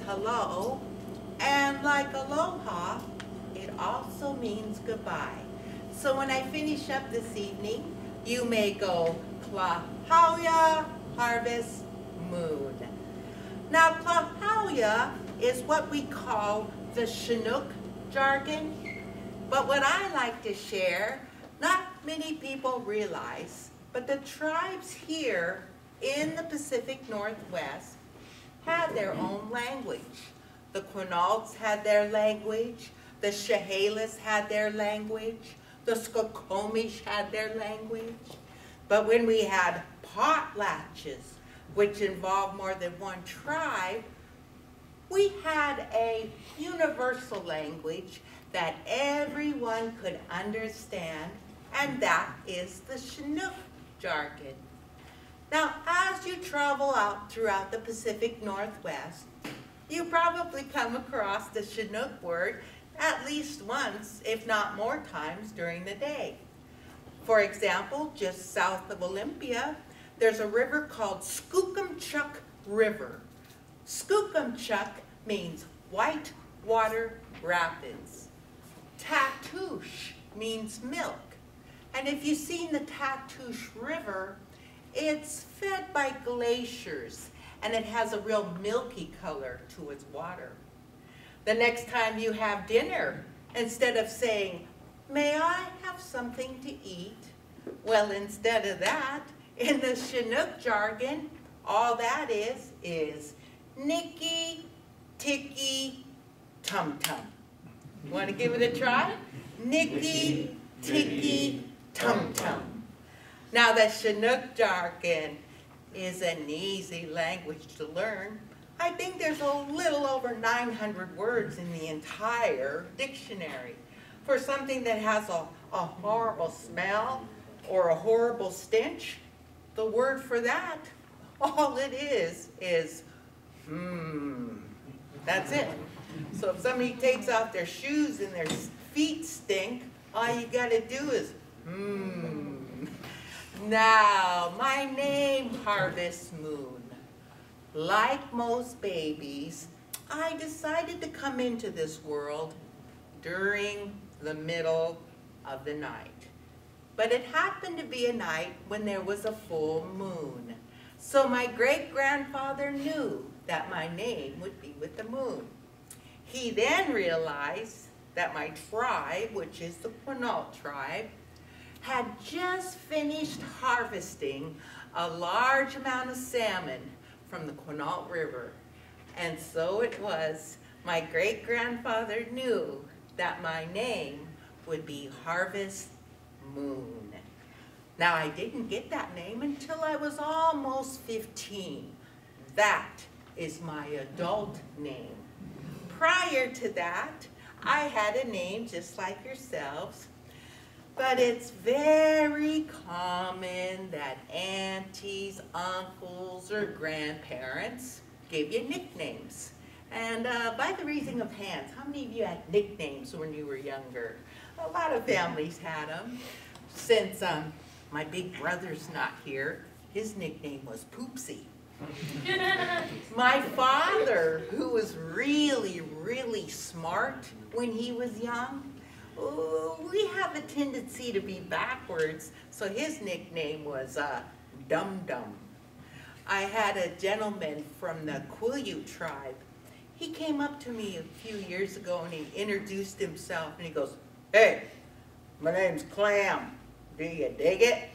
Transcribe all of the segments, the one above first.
hello, and like aloha, it also means goodbye. So when I finish up this evening, you may go klahauya, harvest moon. Now klahauya is what we call the Chinook jargon, but what I like to share, not many people realize, but the tribes here in the Pacific Northwest had their own language. The Quinaults had their language, the Chehalis had their language, the Skokomish had their language. But when we had potlatches, which involved more than one tribe, we had a universal language that everyone could understand, and that is the Chinook jargon. Now, as you travel out throughout the Pacific Northwest, you probably come across the Chinook word at least once, if not more times, during the day. For example, just south of Olympia, there's a river called Skookumchuck River. Skookumchuck means white water rapids. Tatoosh means milk. And if you've seen the Tatoosh River, it's fed by glaciers, and it has a real milky color to its water. The next time you have dinner, instead of saying, "May I have something to eat?" well, instead of that, in the Chinook jargon, all that is Nikki, Tiki, Tum Tum. Want to give it a try? Nikki, Tiki, Tum Tum. Now the Chinook jargon is an easy language to learn. I think there's a little over 900 words in the entire dictionary. For something that has a horrible smell or a horrible stench, the word for that, all it is that's it. So if somebody takes off their shoes and their feet stink, all you gotta do is Now, my name, Harvest Moon. Like most babies, I decided to come into this world during the middle of the night. But it happened to be a night when there was a full moon. So my great-grandfather knew that my name would be with the moon. He then realized that my tribe, which is the Quinault tribe, had just finished harvesting a large amount of salmon from the Quinault River. And so it was, my great-grandfather knew that my name would be Harvest Moon. Now, I didn't get that name until I was almost 15. That is my adult name. Prior to that, I had a name just like yourselves, but it's very common that aunties, uncles, or grandparents give you nicknames. And by the raising of hands, how many of you had nicknames when you were younger? A lot of families had them. Since my big brother's not here, his nickname was Poopsie. My father, who was really, really smart when he was young, we have a tendency to be backwards, so his nickname was Dum Dum. I had a gentleman from the Quileute tribe. He came up to me a few years ago and he introduced himself and he goes, "Hey, my name's Clam. Do you dig it?"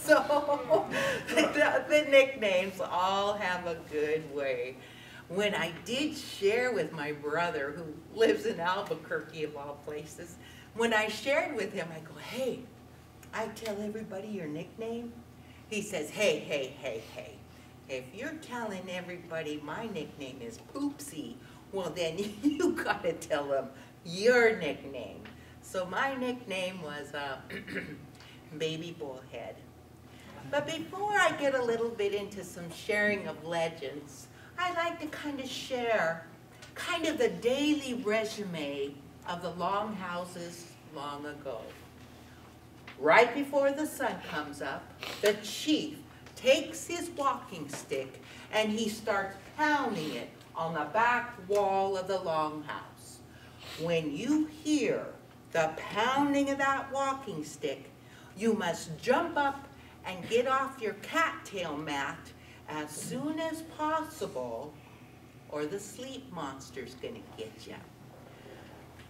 So the nicknames all have a good way. When I did share with my brother, who lives in Albuquerque of all places, when I shared with him, I go, "Hey, I tell everybody your nickname?" He says, "Hey, hey, hey, hey. If you're telling everybody my nickname is Poopsie, well then you gotta tell them your nickname." So my nickname was Baby Bullhead. But before I get a little bit into some sharing of legends, I like to kind of share kind of the daily resume of the longhouses long ago. Right before the sun comes up, the chief takes his walking stick and he starts pounding it on the back wall of the longhouse. When you hear the pounding of that walking stick, you must jump up and get off your cattail mat as soon as possible, or the sleep monster's gonna get you.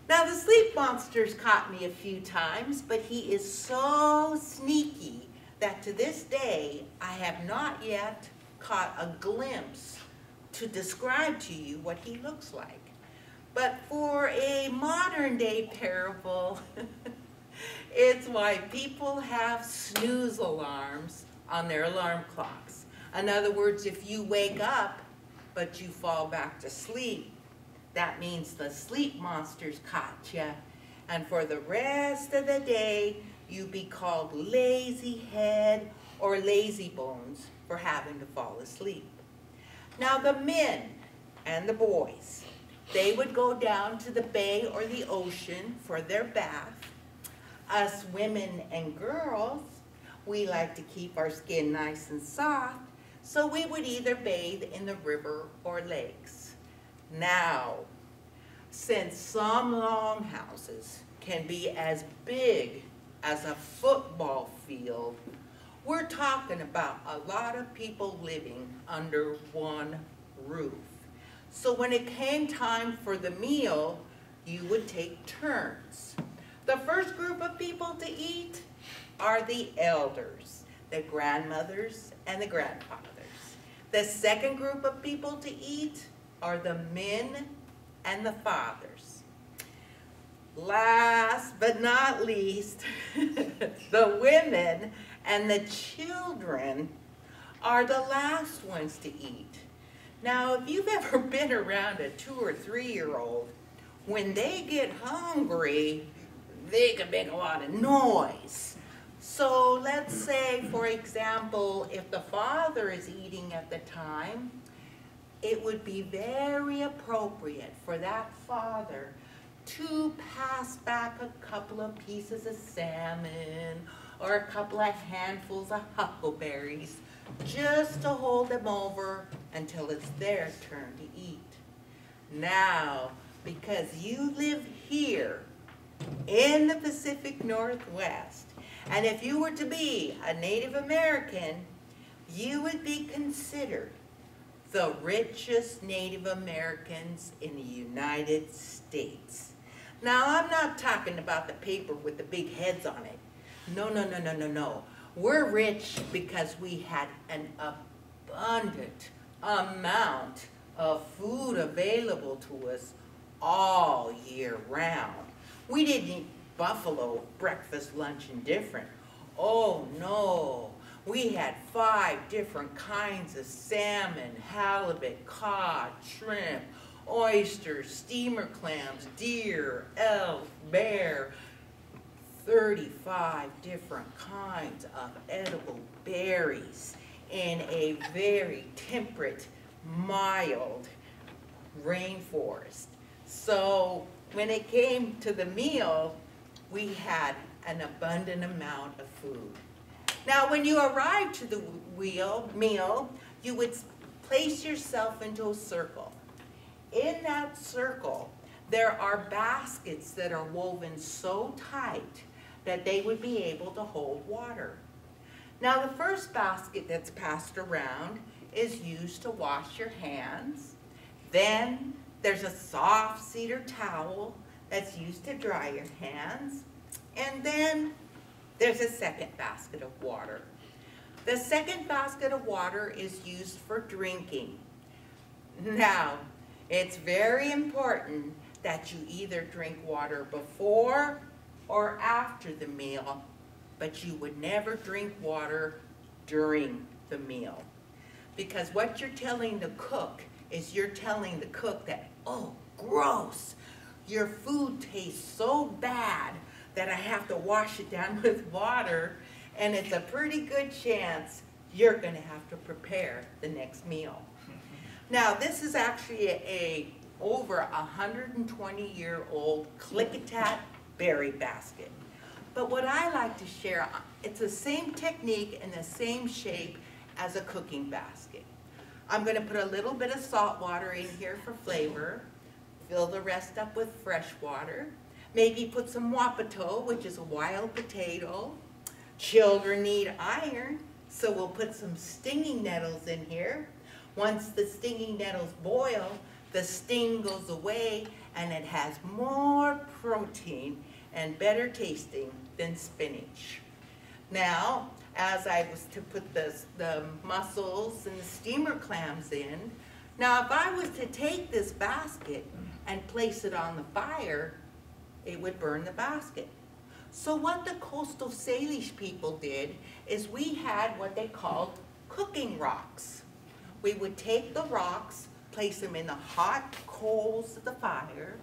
Now, the sleep monster's caught me a few times, but he is so sneaky that to this day, I have not yet caught a glimpse to describe to you what he looks like. But for a modern day parable, it's why people have snooze alarms on their alarm clocks. In other words, if you wake up, but you fall back to sleep, that means the sleep monster's caught you, and for the rest of the day, you be called lazy head or lazy bones for having to fall asleep. Now the men and the boys, they would go down to the bay or the ocean for their bath. Us women and girls, we like to keep our skin nice and soft, so we would either bathe in the river or lakes. Now, since some longhouses can be as big as a football field, we're talking about a lot of people living under one roof. So when it came time for the meal, you would take turns. The first group of people to eat are the elders, the grandmothers and the grandfathers. The second group of people to eat are the men and the fathers. Last but not least, the women and the children are the last ones to eat. Now, if you've ever been around a 2 or 3-year-old, when they get hungry, they can make a lot of noise. So let's say, for example, if the father is eating at the time, it would be very appropriate for that father to pass back a couple of pieces of salmon or a couple of handfuls of huckleberries just to hold them over until it's their turn to eat. Now, because you live here in the Pacific Northwest, and if you were to be a Native American, you would be considered the richest Native Americans in the United States. Now, I'm not talking about the paper with the big heads on it. No. We're rich because we had an abundant amount of food available to us all year round. We didn't eat buffalo breakfast, lunch, and different. Oh no, we had 5 different kinds of salmon, halibut, cod, shrimp, oysters, steamer clams, deer, elk, bear, 35 different kinds of edible berries in a very temperate, mild rainforest. So when it came to the meal, we had an abundant amount of food. Now, when you arrived to the meal, you would place yourself into a circle. In that circle, there are baskets that are woven so tight that they would be able to hold water. Now, the first basket that's passed around is used to wash your hands. Then there's a soft cedar towel that's used to dry your hands. And then there's a second basket of water. The second basket of water is used for drinking. Now, it's very important that you either drink water before or after the meal, but you would never drink water during the meal. Because what you're telling the cook is you're telling the cook that, oh, gross, your food tastes so bad that I have to wash it down with water, and it's a pretty good chance you're going to have to prepare the next meal. Now, this is actually a over 120-year-old Klickitat berry basket. But what I like to share, it's the same technique and the same shape as a cooking basket. I'm gonna put a little bit of salt water in here for flavor, fill the rest up with fresh water, maybe put some wapato, which is a wild potato. Children need iron, so we'll put some stinging nettles in here. Once the stinging nettles boil, the sting goes away and it has more protein and better tasting than spinach. Now, as I was to put the mussels and the steamer clams in, now if I was to take this basket and place it on the fire, it would burn the basket. So what the coastal Salish people did is we had what they called cooking rocks. We would take the rocks, place them in the hot coals of the fire.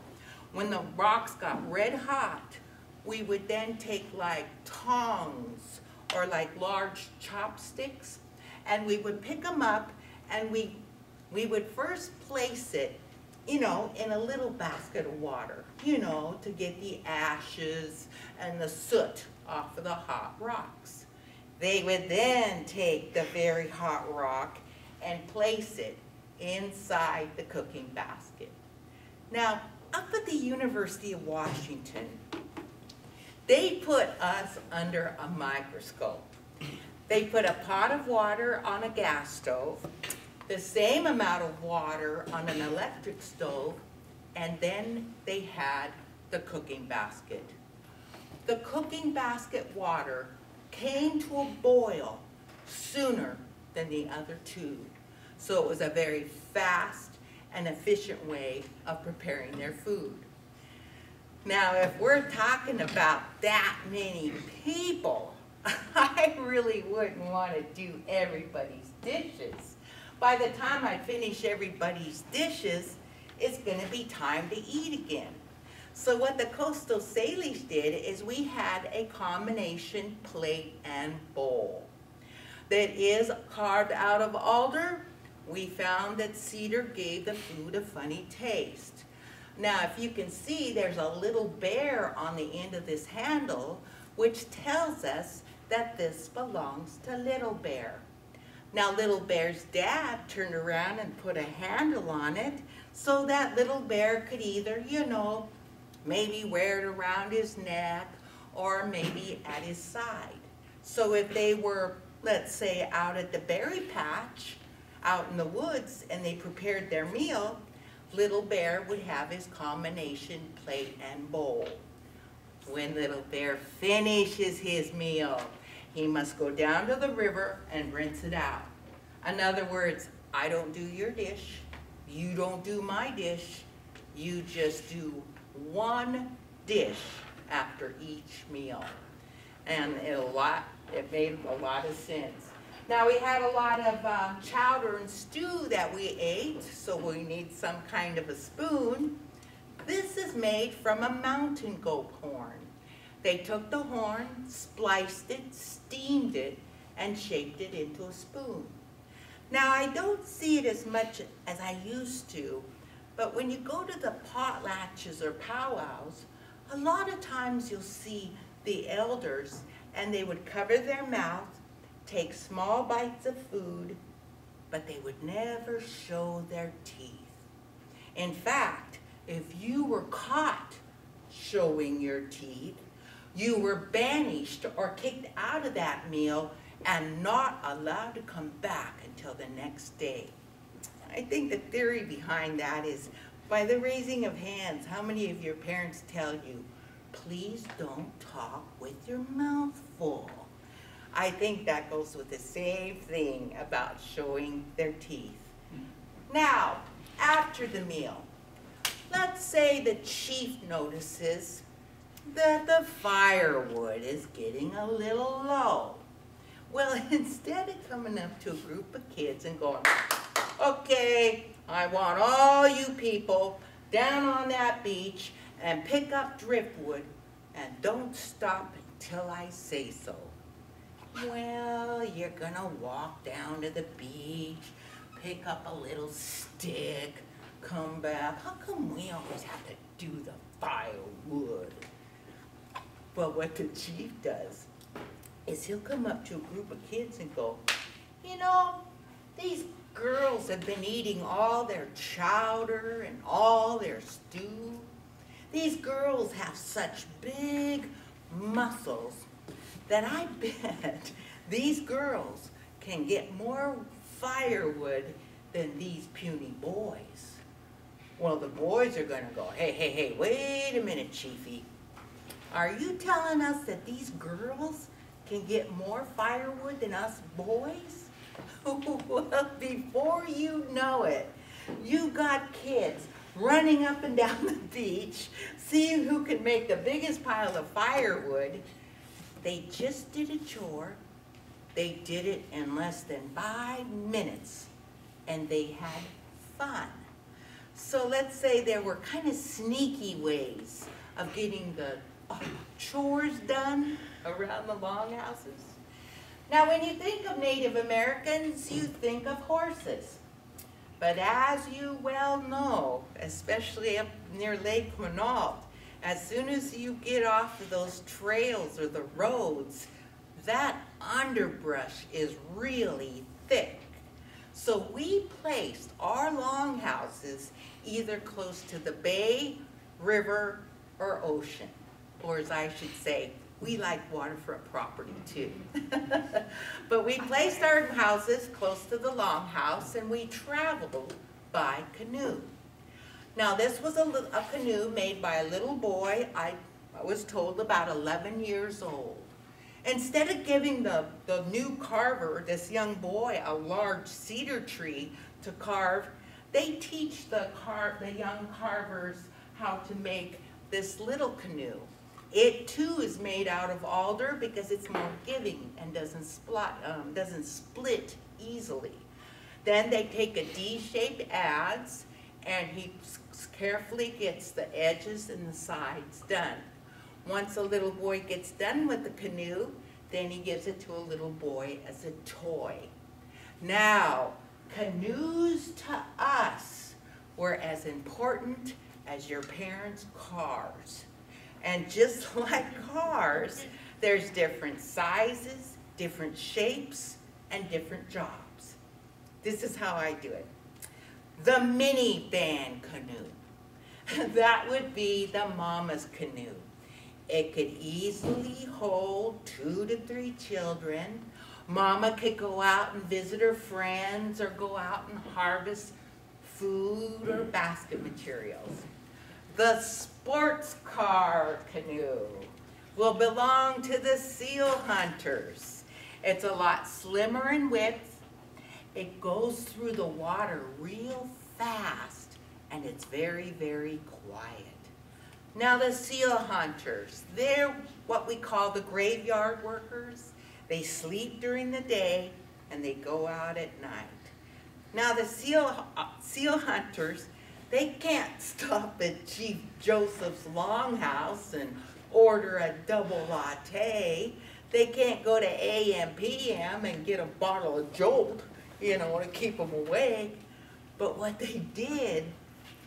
When the rocks got red hot, we would then take like tongs or like large chopsticks, and we would pick them up and we would first place it, you know, in a little basket of water, you know, to get the ashes and the soot off of the hot rocks. They would then take the very hot rock and place it inside the cooking basket. Now, up at the University of Washington, they put us under a microscope. They put a pot of water on a gas stove, the same amount of water on an electric stove, and then they had the cooking basket. The cooking basket water came to a boil sooner than the other two. So it was a very fast and efficient way of preparing their food. Now, if we're talking about that many people, I really wouldn't want to do everybody's dishes. By the time I finish everybody's dishes, it's going to be time to eat again. So what the coastal Salish did is we had a combination plate and bowl that is carved out of alder. We found that cedar gave the food a funny taste. Now, if you can see, there's a little bear on the end of this handle, which tells us that this belongs to Little Bear. Now, Little Bear's dad turned around and put a handle on it so that Little Bear could either, you know, maybe wear it around his neck or maybe at his side. So if they were, let's say, out at the berry patch, out in the woods, and they prepared their meal, Little Bear would have his combination plate and bowl. When Little Bear finishes his meal, he must go down to the river and rinse it out. In other words, I don't do your dish, you don't do my dish, you just do one dish after each meal. And it made a lot of sense. Now, we had a lot of chowder and stew that we ate, so we need some kind of a spoon. This is made from a mountain goat horn. They took the horn, spliced it, steamed it, and shaped it into a spoon. Now, I don't see it as much as I used to, but when you go to the potlatches or powwows, a lot of times you'll see the elders, and they would cover their mouth, take small bites of food, but they would never show their teeth. In fact, if you were caught showing your teeth, you were banished or kicked out of that meal and not allowed to come back until the next day. I think the theory behind that is, by the raising of hands, how many of your parents tell you, please don't talk with your mouth full? I think that goes with the same thing about showing their teeth. Now, after the meal, let's say the chief notices that the firewood is getting a little low. Well, instead of coming up to a group of kids and going, okay, I want all you people down on that beach and pick up driftwood and don't stop until I say so. Well, you're gonna walk down to the beach, pick up a little stick, come back. How come we always have to do the firewood? Well, what the chief does is he'll come up to a group of kids and go, you know, These girls have been eating all their chowder and all their stew. These girls have such big muscles that I bet these girls can get more firewood than these puny boys. Well, the boys are gonna go, hey, wait a minute, Chiefy. Are you telling us that these girls can get more firewood than us boys? Well, before you know it, you got kids running up and down the beach, seeing who can make the biggest pile of firewood. They just did a chore. They did it in less than 5 minutes, and they had fun. So let's say there were kind of sneaky ways of getting the chores done around the longhouses. Now, when you think of Native Americans, you think of horses. But as you well know, especially up near Lake Quinault, as soon as you get off of those trails or the roads, that underbrush is really thick. So we placed our longhouses either close to the bay, river, or ocean. Or as I should say, we like waterfront property too. But we placed our houses close to the longhouse and we traveled by canoe. Now this was a canoe made by a little boy, I was told about 11 years old. Instead of giving the new carver, this young boy, a large cedar tree to carve, they teach the young carvers how to make this little canoe. It too is made out of alder because it's more giving and doesn't split easily. Then they take a D-shaped adze and he carefully gets the edges and the sides done. Once a little boy gets done with the canoe, then he gives it to a little boy as a toy. Now, canoes to us were as important as your parents' cars. And just like cars, there's different sizes, different shapes, and different jobs. This is how I do it. The minivan canoe. That would be the mama's canoe. It could easily hold 2 to 3 children. Mama could go out and visit her friends or go out and harvest food or basket materials. The sports car canoe will belong to the seal hunters. It's a lot slimmer in width. It goes through the water real fast and it's very, very quiet. Now the seal hunters, they're what we call the graveyard workers. They sleep during the day and they go out at night. Now the seal hunters, they can't stop at Chief Joseph's Longhouse and order a double latte. They can't go to AM PM and get a bottle of Jolt, you know, to keep them awake. But what they did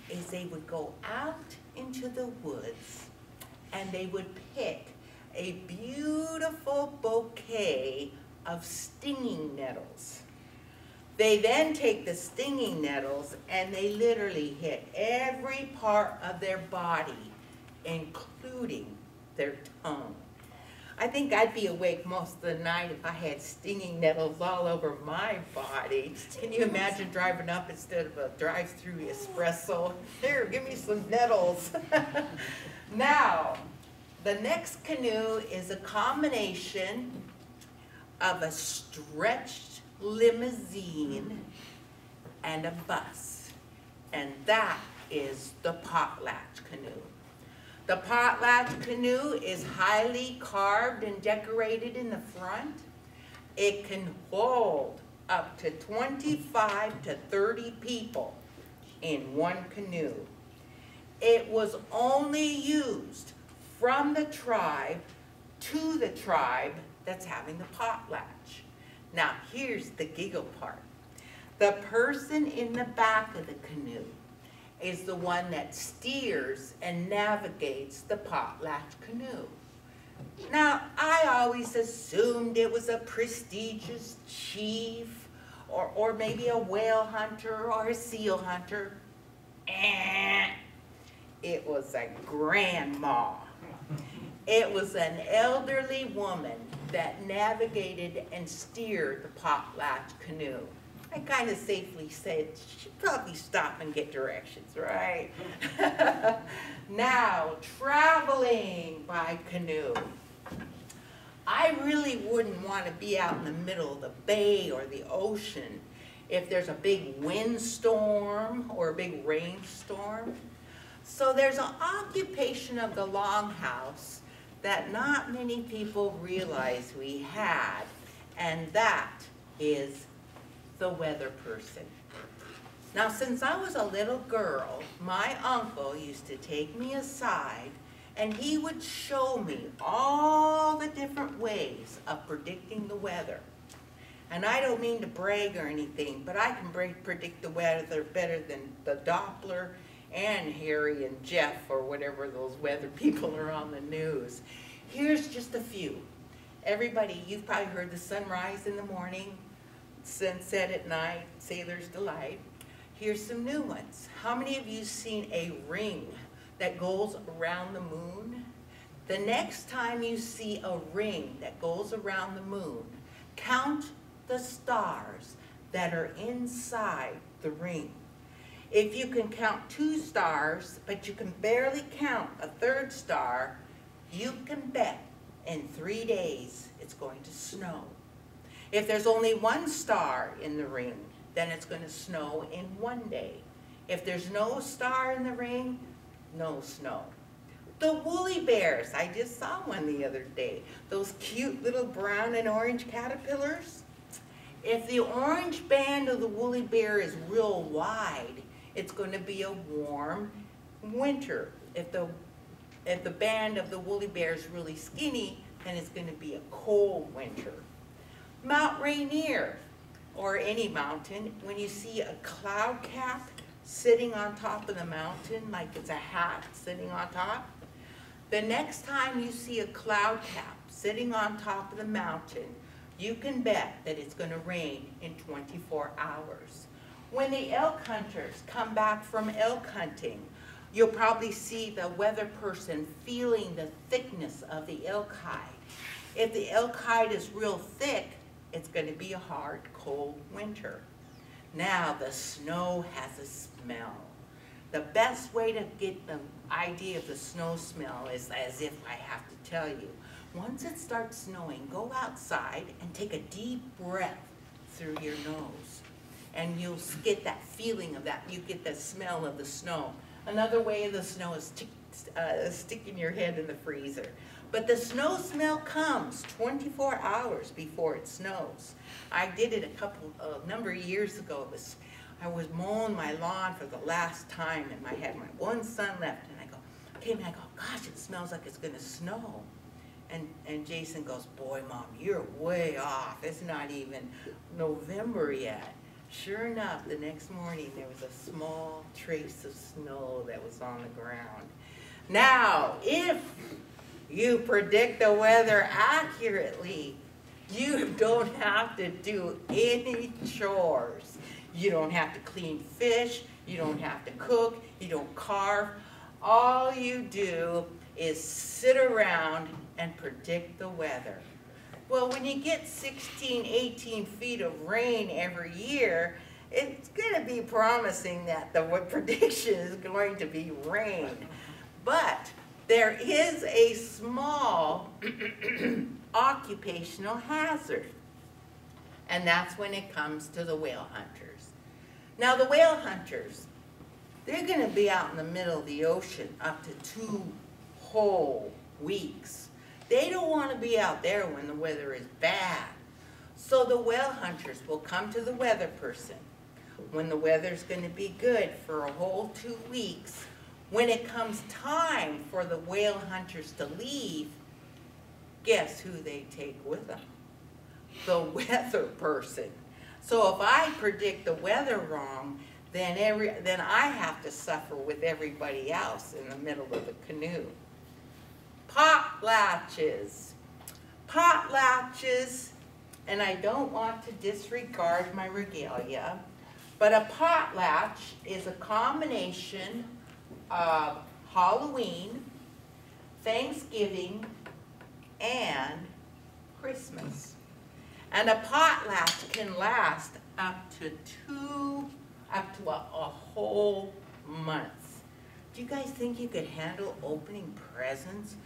is they would go out into the woods and they would pick a beautiful bouquet of stinging nettles. They then take the stinging nettles and they literally hit every part of their body, including their tongue. I think I'd be awake most of the night if I had stinging nettles all over my body. Can you imagine driving up instead of a drive-through espresso? Here, give me some nettles. Now, the next canoe is a combination of a stretched limousine and a bus. And that is the potlatch canoe. The potlatch canoe is highly carved and decorated in the front. It can hold up to 25 to 30 people in one canoe. It was only used from the tribe to the tribe that's having the potlatch. Now here's the giggle part. The person in the back of the canoe is the one that steers and navigates the potlatch canoe. Now, I always assumed it was a prestigious chief or maybe a whale hunter or a seal hunter. It was a grandma. It was an elderly woman that navigated and steered the potlatch canoe. I kind of safely said she'd probably stop and get directions, right? Now, traveling by canoe. I really wouldn't want to be out in the middle of the bay or the ocean if there's a big windstorm or a big rainstorm. So there's an occupation of the longhouse that not many people realize we had, and that is the weather person. Now, since I was a little girl, my uncle used to take me aside and he would show me all the different ways of predicting the weather. And I don't mean to brag or anything, but I can predict the weather better than the Doppler and Harry and Jeff or whatever those weather people are on the news. Here's just a few. Everybody, you've probably heard the sunrise in the morning, sunset at night, sailor's delight. Here's some new ones. How many of you seen a ring that goes around the moon? The next time you see a ring that goes around the moon, count the stars that are inside the ring. If you can count 2 stars, but you can barely count a 3rd star, you can bet in 3 days it's going to snow. If there's only 1 star in the ring, then it's going to snow in 1 day. If there's no star in the ring, no snow. The woolly bears, I just saw one the other day. Those cute little brown and orange caterpillars. If the orange band of the woolly bear is real wide, it's going to be a warm winter. If the band of the woolly bear is really skinny, then it's going to be a cold winter. Mount Rainier, or any mountain, when you see a cloud cap sitting on top of the mountain, like it's a hat sitting on top, the next time you see a cloud cap sitting on top of the mountain, you can bet that it's going to rain in 24 hours. When the elk hunters come back from elk hunting, you'll probably see the weather person feeling the thickness of the elk hide. If the elk hide is real thick, it's going to be a hard, cold winter. Now, the snow has a smell. The best way to get the idea of the snow smell is as if I have to tell you. Once it starts snowing, go outside and take a deep breath through your nose. And you'll get that feeling of that. You get the smell of the snow. Another way of the snow is sticking your head in the freezer. But the snow smell comes 24 hours before it snows. I did it a number of years ago. I was mowing my lawn for the last time, and I had my one son left, and I came and I go, gosh, it smells like it's going to snow. And Jason goes, boy, Mom, you're way off. It's not even November yet. Sure enough, the next morning there was a small trace of snow that was on the ground. Now, if you predict the weather accurately, you don't have to do any chores. You don't have to clean fish, you don't have to cook, you don't carve. All you do is sit around and predict the weather. Well, when you get 16, 18 feet of rain every year, it's going to be promising that the prediction is going to be rain. But there is a small occupational hazard, and that's when it comes to the whale hunters. Now, the whale hunters, they're going to be out in the middle of the ocean up to 2 whole weeks. They don't want to be out there when the weather is bad. So the whale hunters will come to the weather person when the weather's going to be good for a whole 2 weeks. When it comes time for the whale hunters to leave, guess who they take with them? The weather person. So if I predict the weather wrong, then I have to suffer with everybody else in the middle of the canoe. Potlatches. Potlatches, and I don't want to disregard my regalia, but a potlatch is a combination of Halloween, Thanksgiving, and Christmas. And a potlatch can last up to a whole month. Do you guys think you could handle opening presents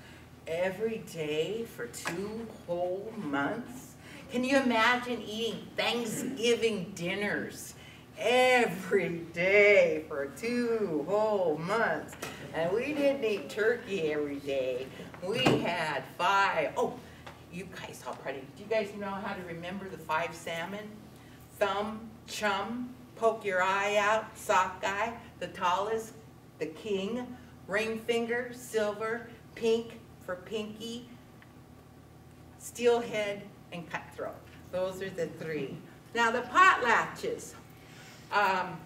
every day for 2 whole months? Can you imagine eating Thanksgiving dinners every day for 2 whole months? And we didn't eat turkey every day. We had 5. Oh, you guys, how pretty. Do you guys know how to remember the 5 salmon? Thumb, chum, poke your eye out, sockeye, the tallest, the king, ring finger, silver, pink for pinky, steelhead, and cutthroat. Those are the 3. Now the potlatches,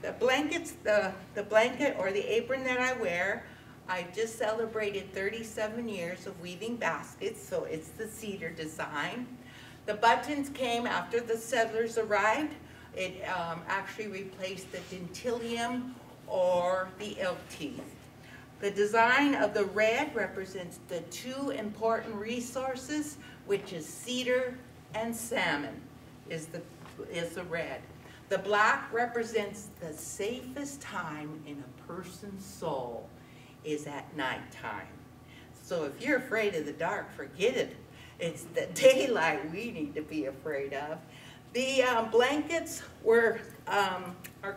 the blankets, the blanket or the apron that I wear, I just celebrated 37 years of weaving baskets, so it's the cedar design. The buttons came after the settlers arrived. It actually replaced the dentillium or the elk teeth. The design of the red represents the 2 important resources, which is cedar and salmon is the red. The black represents the safest time in a person's soul is at nighttime. So if you're afraid of the dark, forget it. It's the daylight we need to be afraid of. The blankets are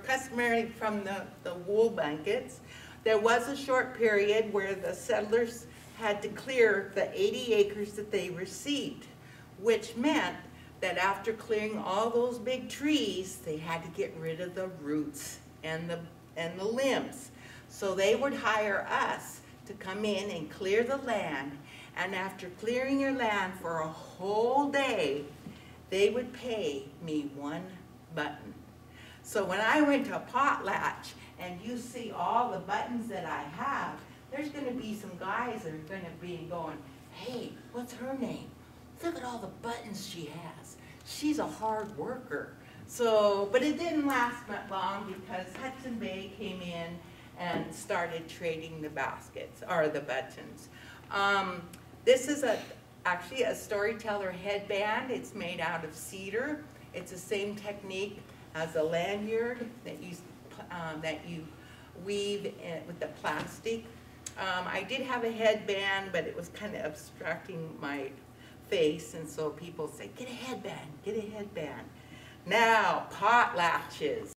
customary from the wool blankets. There was a short period where the settlers had to clear the 80 acres that they received, which meant that after clearing all those big trees, they had to get rid of the roots and the limbs. So they would hire us to come in and clear the land, and after clearing your land for a whole day, they would pay me 1 button. So when I went to a potlatch and you see all the buttons that I have, there's going to be some guys that are going to be going, hey, what's her name? Look at all the buttons she has. She's a hard worker. So, but it didn't last that long because Hudson Bay came in and started trading the baskets, or the buttons. This is actually a storyteller headband. It's made out of cedar. It's the same technique as a lanyard that you weave with the plastic. I did have a headband, but it was kind of obstructing my face, and so people say, get a headband, get a headband. Now, potlatches.